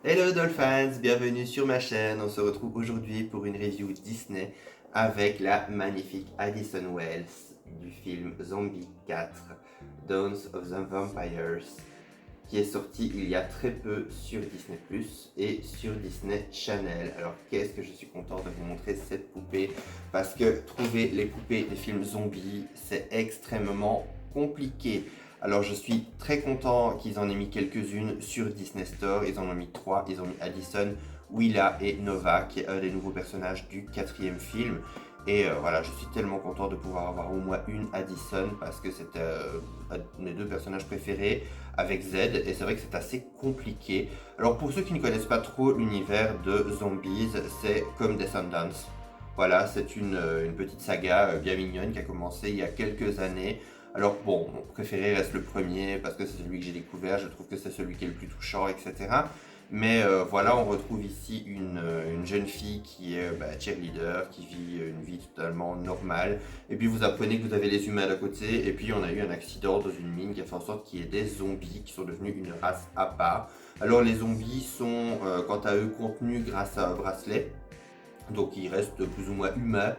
Hello Dolphins, bienvenue sur ma chaîne. On se retrouve aujourd'hui pour une review Disney avec la magnifique Addison Wells du film Zombie 4, Dawn of the Vampires, qui est sorti il y a très peu sur Disney Plus et sur Disney Channel. Alors qu'est-ce que je suis content de vous montrer cette poupée, parce que trouver les poupées des films zombies, c'est extrêmement compliqué. Alors je suis très content qu'ils en aient mis quelques-unes sur Disney Store. Ils en ont mis 3, ils ont mis Addison, Willa et Nova, qui est un des nouveaux personnages du 4e film. Et voilà, je suis tellement content de pouvoir avoir au moins une Addison, parce que c'était un de mes deux personnages préférés avec Z, et c'est vrai que c'est assez compliqué. Alors pour ceux qui ne connaissent pas trop l'univers de Zombies, c'est comme Descendants. Voilà, c'est une petite saga bien mignonne qui a commencé il y a quelques années. Alors bon, mon préféré reste le premier parce que c'est celui que j'ai découvert, je trouve que c'est celui qui est le plus touchant, etc. Mais voilà, on retrouve ici une jeune fille qui est cheerleader, qui vit une vie totalement normale. Et puis vous apprenez que vous avez les humains d'un côté, et puis on a eu un accident dans une mine qui a fait en sorte qu'il y ait des zombies qui sont devenus une race à part. Alors les zombies sont quant à eux contenus grâce à un bracelet, donc ils restent plus ou moins humains.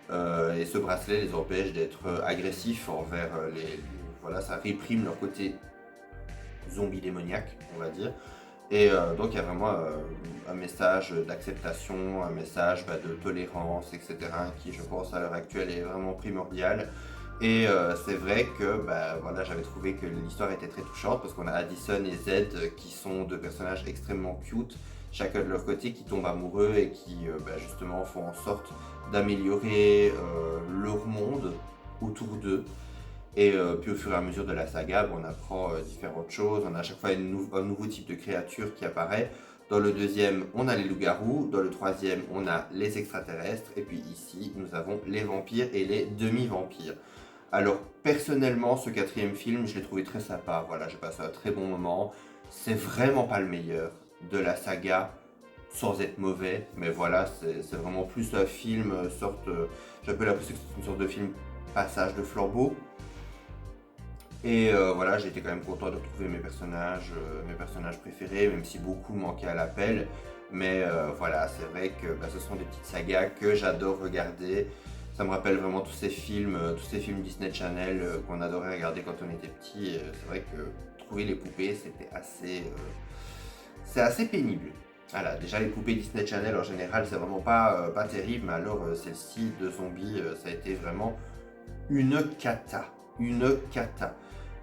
Et ce bracelet les empêche d'être agressifs envers voilà, ça réprime leur côté zombie démoniaque, on va dire. Et donc il y a vraiment un message d'acceptation, un message de tolérance, etc. qui, je pense, à l'heure actuelle est vraiment primordial. Et c'est vrai que voilà, j'avais trouvé que l'histoire était très touchante parce qu'on a Addison et Z qui sont deux personnages extrêmement cute, chacun de leur côté, qui tombent amoureux et qui justement font en sorte d'améliorer leur monde autour d'eux. Et puis au fur et à mesure de la saga, on apprend différentes choses. On a à chaque fois un nouveau type de créature qui apparaît. Dans le deuxième, on a les loups-garous. Dans le troisième, on a les extraterrestres. Et puis ici, nous avons les vampires et les demi-vampires. Alors personnellement, ce 4e film, je l'ai trouvé très sympa. Voilà, j'ai passé un très bon moment. C'est vraiment pas le meilleur de la saga, sans être mauvais. Mais voilà, c'est vraiment plus un film, j'ai un peu l'impression que c'est une sorte de film passage de flambeau. Et voilà, j'ai été quand même content de retrouver mes personnages préférés, même si beaucoup manquaient à l'appel. Mais voilà, c'est vrai que ce sont des petites sagas que j'adore regarder. Ça me rappelle vraiment tous ces films Disney Channel qu'on adorait regarder quand on était petit. C'est vrai que trouver les poupées, c'est assez pénible. Voilà, déjà les poupées Disney Channel en général, c'est vraiment pas terrible, mais alors celle-ci de zombies, ça a été vraiment une cata. Une cata.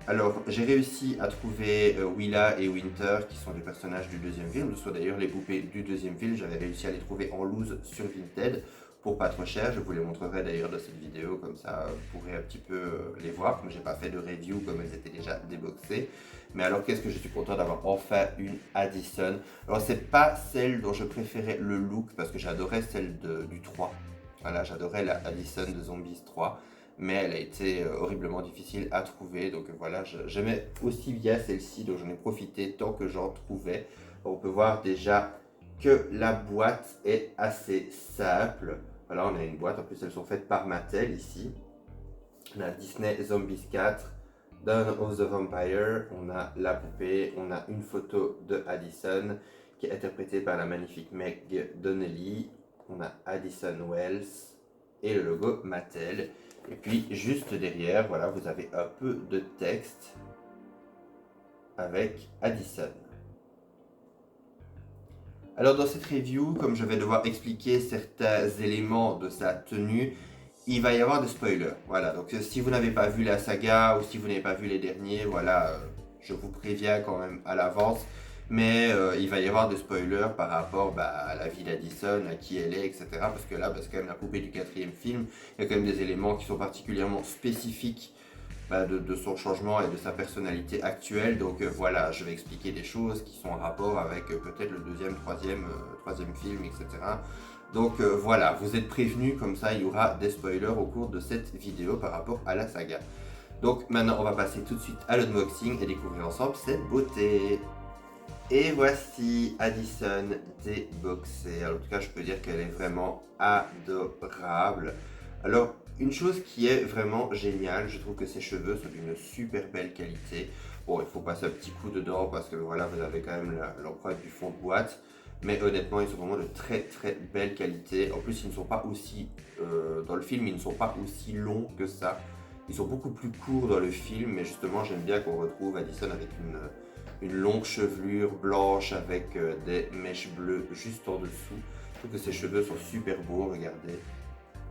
Alors, j'ai réussi à trouver Willa et Winter, qui sont des personnages du deuxième film. Ce sont d'ailleurs les poupées du deuxième film. J'avais réussi à les trouver en loose sur Vinted pour pas trop cher. Je vous les montrerai d'ailleurs dans cette vidéo, comme ça vous pourrez un petit peu les voir. Comme j'ai pas fait de review, comme elles étaient déjà déboxées. Mais alors, qu'est-ce que je suis content d'avoir enfin une Addison. Alors, c'est pas celle dont je préférais le look, parce que j'adorais celle du 3. Voilà, j'adorais la Addison de Zombies 3, mais elle a été horriblement difficile à trouver. Donc voilà, j'aimais aussi bien celle-ci, donc j'en ai profité tant que j'en trouvais. On peut voir déjà que la boîte est assez simple. Voilà, on a une boîte, en plus elles sont faites par Mattel ici. On a Disney Zombies 4, Dawn of the Vampire, on a la poupée, on a une photo de Addison qui est interprétée par la magnifique Meg Donnelly. On a Addison Wells et le logo Mattel. Et puis juste derrière, voilà, vous avez un peu de texte avec Addison. Alors dans cette review, comme je vais devoir expliquer certains éléments de sa tenue, il va y avoir des spoilers. Voilà, donc si vous n'avez pas vu la saga ou si vous n'avez pas vu les derniers, voilà, je vous préviens quand même à l'avance. Mais il va y avoir des spoilers par rapport à la vie d'Addison, à qui elle est, etc. Parce que là, c'est quand même la poupée du 4e film. Il y a quand même des éléments qui sont particulièrement spécifiques de son changement et de sa personnalité actuelle. Donc voilà, je vais expliquer des choses qui sont en rapport avec peut-être le deuxième, troisième film, etc. Donc voilà, vous êtes prévenus, comme ça il y aura des spoilers au cours de cette vidéo par rapport à la saga. Donc maintenant on va passer tout de suite à l'unboxing et découvrir ensemble cette beauté. Et voici Addison déboxée. Alors, en tout cas, je peux dire qu'elle est vraiment adorable. Alors, une chose qui est vraiment géniale, je trouve que ses cheveux sont d'une super belle qualité. Bon, il faut passer un petit coup dedans parce que voilà, vous avez quand même l'empreinte du fond de boîte. Mais honnêtement, ils sont vraiment de très très belle qualité. En plus, ils ne sont pas aussi, dans le film, ils ne sont pas aussi longs que ça. Ils sont beaucoup plus courts dans le film, mais justement, j'aime bien qu'on retrouve Addison avec une longue chevelure blanche avec des mèches bleues juste en dessous. Je trouve que ses cheveux sont super beaux, regardez.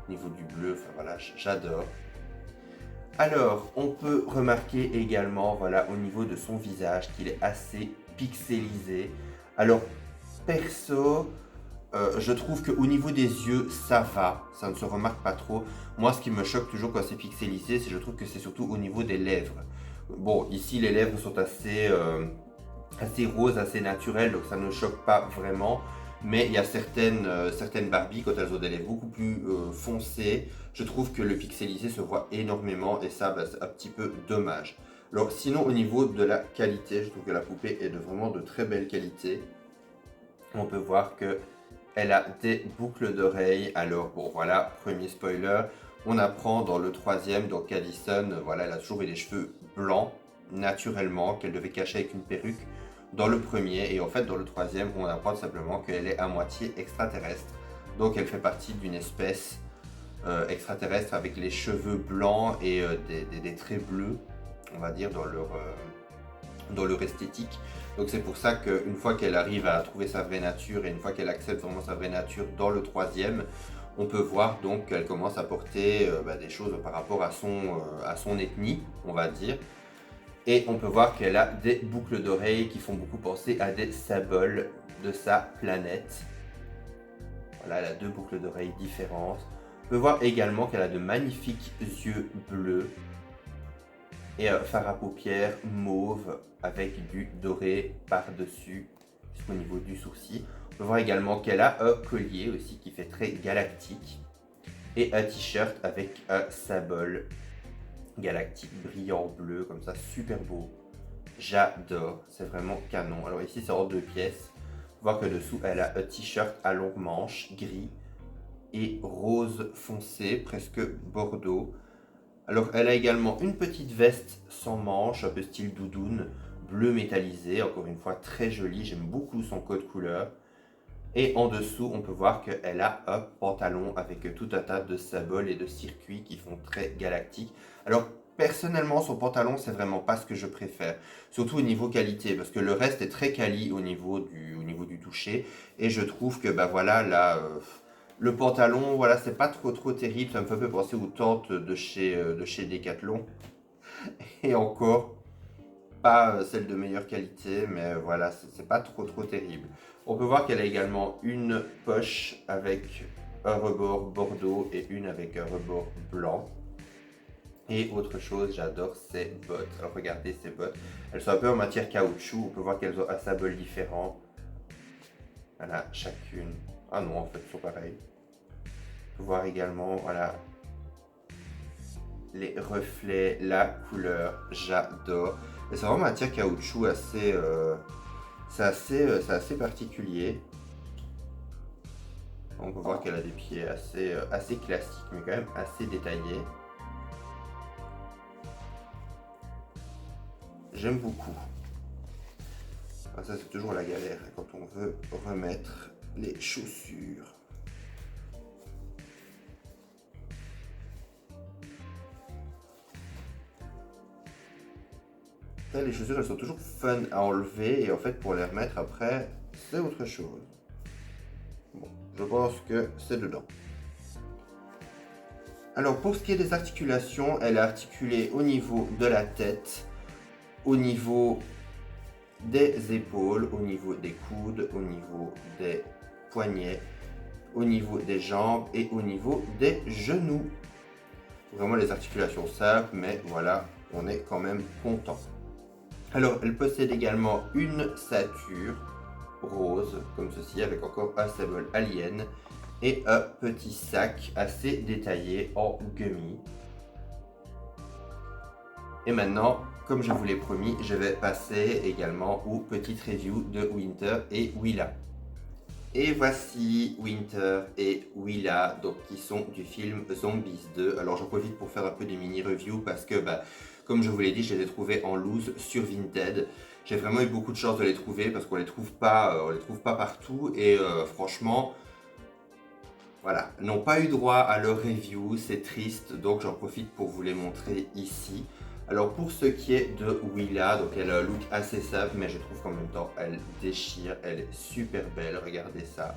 Au niveau du bleu, enfin voilà, j'adore. Alors, on peut remarquer également, voilà, au niveau de son visage, qu'il est assez pixelisé. Alors, perso, je trouve qu'au niveau des yeux, ça va, ça ne se remarque pas trop. Moi, ce qui me choque toujours quand c'est pixelisé, c'est je trouve que c'est surtout au niveau des lèvres. Bon, ici, les lèvres sont assez roses, assez naturelles, donc ça ne choque pas vraiment. Mais il y a certaines Barbie, quand elles ont des lèvres beaucoup plus foncées, je trouve que le pixelisé se voit énormément et ça, bah, c'est un petit peu dommage. Alors sinon, au niveau de la qualité, je trouve que la poupée est vraiment de très belle qualité. On peut voir que elle a des boucles d'oreilles. Alors bon, voilà, premier spoiler. On apprend dans le troisième, donc qu'Addison, voilà, elle a toujours eu des cheveux blancs, naturellement, qu'elle devait cacher avec une perruque dans le premier. Et en fait, dans le troisième, on apprend simplement qu'elle est à moitié extraterrestre. Donc elle fait partie d'une espèce extraterrestre avec les cheveux blancs et des traits bleus, on va dire, dans leur esthétique. Donc c'est pour ça qu'une fois qu'elle arrive à trouver sa vraie nature et une fois qu'elle accepte vraiment sa vraie nature dans le troisième, on peut voir donc qu'elle commence à porter des choses par rapport à son ethnie, on va dire. Et on peut voir qu'elle a des boucles d'oreilles qui font beaucoup penser à des symboles de sa planète. Voilà, elle a deux boucles d'oreilles différentes. On peut voir également qu'elle a de magnifiques yeux bleus et fard à paupières mauve avec du doré par-dessus jusqu'au niveau du sourcil. On peut voir également qu'elle a un collier aussi qui fait très galactique et un t-shirt avec un symbole galactique brillant bleu comme ça, super beau. J'adore, c'est vraiment canon. Alors ici c'est en deux pièces. On peut voir que dessous elle a un t-shirt à longue manche gris et rose foncé, presque bordeaux. Alors elle a également une petite veste sans manches, un peu style doudoune, bleu métallisé, encore une fois très jolie, j'aime beaucoup son code couleur. Et en dessous, on peut voir qu'elle a un pantalon avec tout un tas de symboles et de circuits qui font très galactique. Alors personnellement, son pantalon, c'est vraiment pas ce que je préfère, surtout au niveau qualité, parce que le reste est très quali au niveau du toucher. Et je trouve que bah voilà, là, le pantalon, voilà, c'est pas trop terrible, ça me fait un peu penser aux tentes de chez Decathlon. Et encore, pas celle de meilleure qualité, mais voilà, c'est pas trop terrible. On peut voir qu'elle a également une poche avec un rebord bordeaux et une avec un rebord blanc. Et autre chose, j'adore ces bottes. Alors regardez ces bottes, elles sont un peu en matière caoutchouc, on peut voir qu'elles ont un symbole différent. Voilà, chacune. Ah non, en fait, elles sont pareilles. On peut voir également, voilà, les reflets, la couleur, j'adore. Et c'est vraiment matière caoutchouc c'est assez particulier. On peut voir qu'elle a des pieds assez classiques, mais quand même assez détaillés. J'aime beaucoup. Ah, ça c'est toujours la galère quand on veut remettre les chaussures. Là, les chaussures elles sont toujours fun à enlever et en fait pour les remettre après c'est autre chose. Bon, je pense que c'est dedans. Alors pour ce qui est des articulations, elle est articulée au niveau de la tête, au niveau des épaules, au niveau des coudes, au niveau des poignets, au niveau des jambes et au niveau des genoux. Vraiment les articulations simples, mais voilà, on est quand même content. Alors, elle possède également une ceinture rose, comme ceci, avec encore un symbole alien, et un petit sac assez détaillé en gummy. Et maintenant, comme je vous l'ai promis, je vais passer également aux petites reviews de Winter et Willa. Et voici Winter et Willa, donc qui sont du film Zombies 2. Alors j'en profite pour faire un peu des mini-reviews parce que, comme je vous l'ai dit, je les ai trouvés en loose sur Vinted. J'ai vraiment eu beaucoup de chance de les trouver parce qu'on les trouve pas partout et franchement, voilà, n'ont pas eu droit à leur review, c'est triste, donc j'en profite pour vous les montrer ici. Alors pour ce qui est de Willa, donc elle a un look assez simple, mais je trouve qu'en même temps elle déchire, elle est super belle, regardez ça.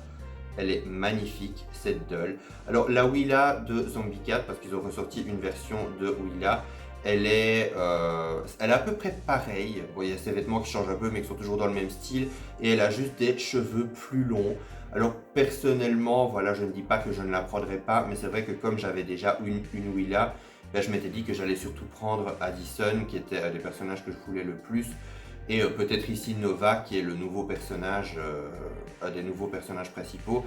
Elle est magnifique, cette doll. Alors la Willa de Zombie 4, parce qu'ils ont ressorti une version de Willa, elle est à peu près pareille. Bon, il y a ses vêtements qui changent un peu, mais qui sont toujours dans le même style. Et elle a juste des cheveux plus longs. Alors personnellement, voilà, je ne dis pas que je ne la prendrai pas, mais c'est vrai que comme j'avais déjà une Willa, je m'étais dit que j'allais surtout prendre Addison, qui était un des personnages que je voulais le plus. Et peut-être ici Nova, qui est le nouveau personnage, un des nouveaux personnages principaux.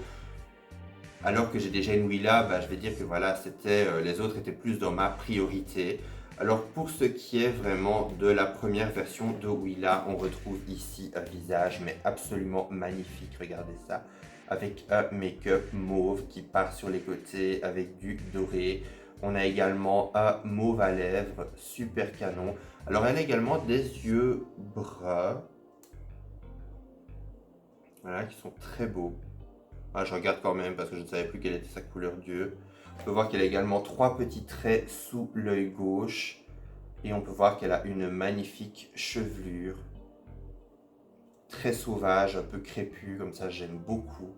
Alors que j'ai déjà une Willa, je vais dire que voilà, les autres étaient plus dans ma priorité. Alors pour ce qui est vraiment de la première version de Willa, on retrouve ici un visage mais absolument magnifique, regardez ça. Avec un make-up mauve qui part sur les côtés avec du doré. On a également un mauve à lèvres, super canon. Alors elle a également des yeux bruns, voilà, qui sont très beaux. Ah, je regarde quand même parce que je ne savais plus quelle était sa couleur d'yeux. On peut voir qu'elle a également 3 petits traits sous l'œil gauche. Et on peut voir qu'elle a une magnifique chevelure. Très sauvage, un peu crépue, comme ça j'aime beaucoup.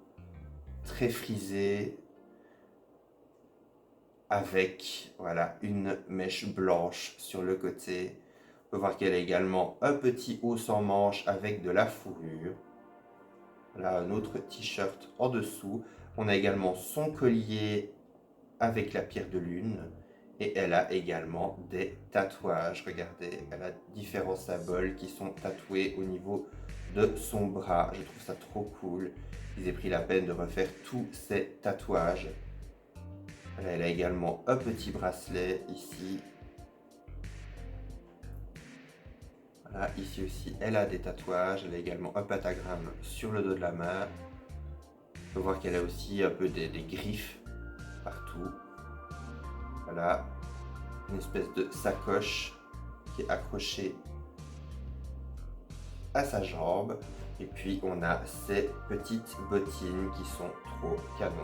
Très frisée. Avec voilà, une mèche blanche sur le côté. On peut voir qu'elle a également un petit haut sans manche avec de la fourrure. Voilà un autre t-shirt en dessous. On a également son collier avec la pierre de lune. Et elle a également des tatouages. Regardez, elle a différents symboles qui sont tatoués au niveau de son bras. Je trouve ça trop cool. Ils aient pris la peine de refaire tous ces tatouages. Voilà, elle a également un petit bracelet ici. Voilà, ici aussi, elle a des tatouages. Elle a également un pentagramme sur le dos de la main. On peut voir qu'elle a aussi un peu des griffes partout. Voilà, une espèce de sacoche qui est accrochée à sa jambe. Et puis on a ces petites bottines qui sont trop canon.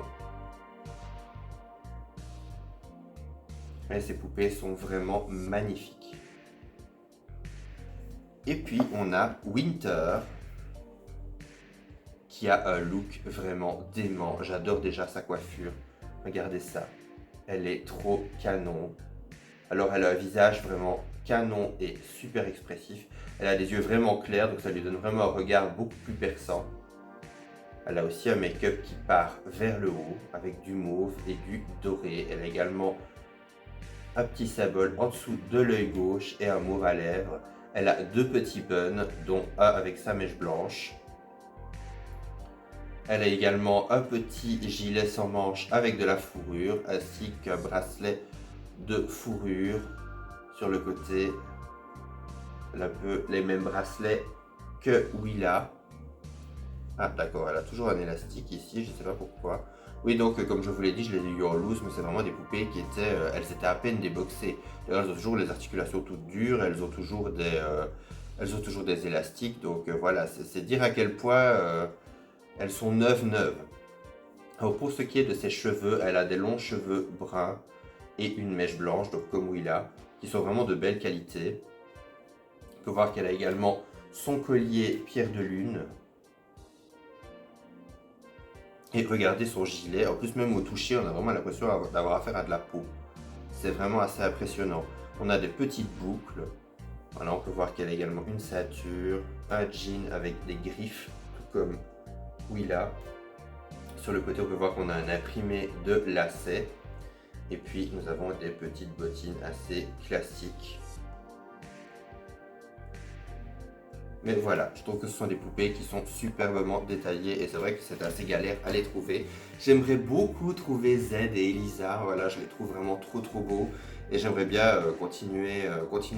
Et ces poupées sont vraiment magnifiques. Et puis on a Winter qui a un look vraiment dément. J'adore déjà sa coiffure. Regardez ça. Elle est trop canon. Alors elle a un visage vraiment canon et super expressif. Elle a des yeux vraiment clairs, donc ça lui donne vraiment un regard beaucoup plus perçant. Elle a aussi un make-up qui part vers le haut avec du mauve et du doré. Elle a également un petit symbole en dessous de l'œil gauche et un mauve à lèvres. Elle a 2 petits buns, dont un avec sa mèche blanche. Elle a également un petit gilet sans manches avec de la fourrure, ainsi qu'un bracelet de fourrure sur le côté. Elle a un peu les mêmes bracelets que Willa. Ah d'accord, elle a toujours un élastique ici, je ne sais pas pourquoi. Oui, donc comme je vous l'ai dit, je les ai eu en loose, mais c'est vraiment des poupées qui étaient... elles étaient à peine déboxées. D'ailleurs, elles ont toujours les articulations toutes dures, elles ont toujours des élastiques. Donc voilà, c'est dire à quel point elles sont neuves. Alors pour ce qui est de ses cheveux, elle a des longs cheveux bruns et une mèche blanche, donc comme Willa, qui sont vraiment de belle qualité. On peut voir qu'elle a également son collier pierre de lune. Et regardez son gilet, en plus même au toucher, on a vraiment l'impression d'avoir affaire à de la peau. C'est vraiment assez impressionnant. On a des petites boucles. Voilà, on peut voir qu'elle a également une ceinture, un jean avec des griffes, tout comme Willa. Sur le côté, on peut voir qu'on a un imprimé de lacets. Et puis, nous avons des petites bottines assez classiques. Mais voilà, je trouve que ce sont des poupées qui sont superbement détaillées et c'est vrai que c'est assez galère à les trouver. J'aimerais beaucoup trouver Zed et Elisa, voilà, je les trouve vraiment trop beaux. et j'aimerais bien continuer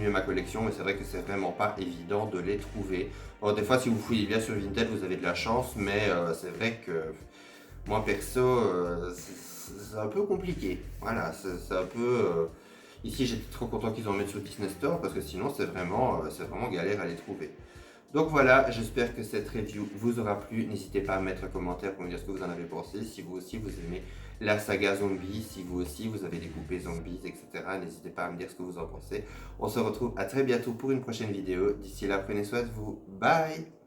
ma collection, mais c'est vrai que c'est vraiment pas évident de les trouver. Bon, des fois, si vous fouillez bien sur Vinted, vous avez de la chance, mais c'est vrai que moi perso, c'est un peu compliqué. Voilà, c'est un peu. Ici, j'étais trop content qu'ils en mettent sur Disney Store parce que sinon, c'est vraiment galère à les trouver. Donc voilà, j'espère que cette review vous aura plu. N'hésitez pas à mettre un commentaire pour me dire ce que vous en avez pensé. Si vous aussi vous aimez la saga zombie, si vous aussi vous avez des poupées zombies, etc. N'hésitez pas à me dire ce que vous en pensez. On se retrouve à très bientôt pour une prochaine vidéo. D'ici là, prenez soin de vous. Bye!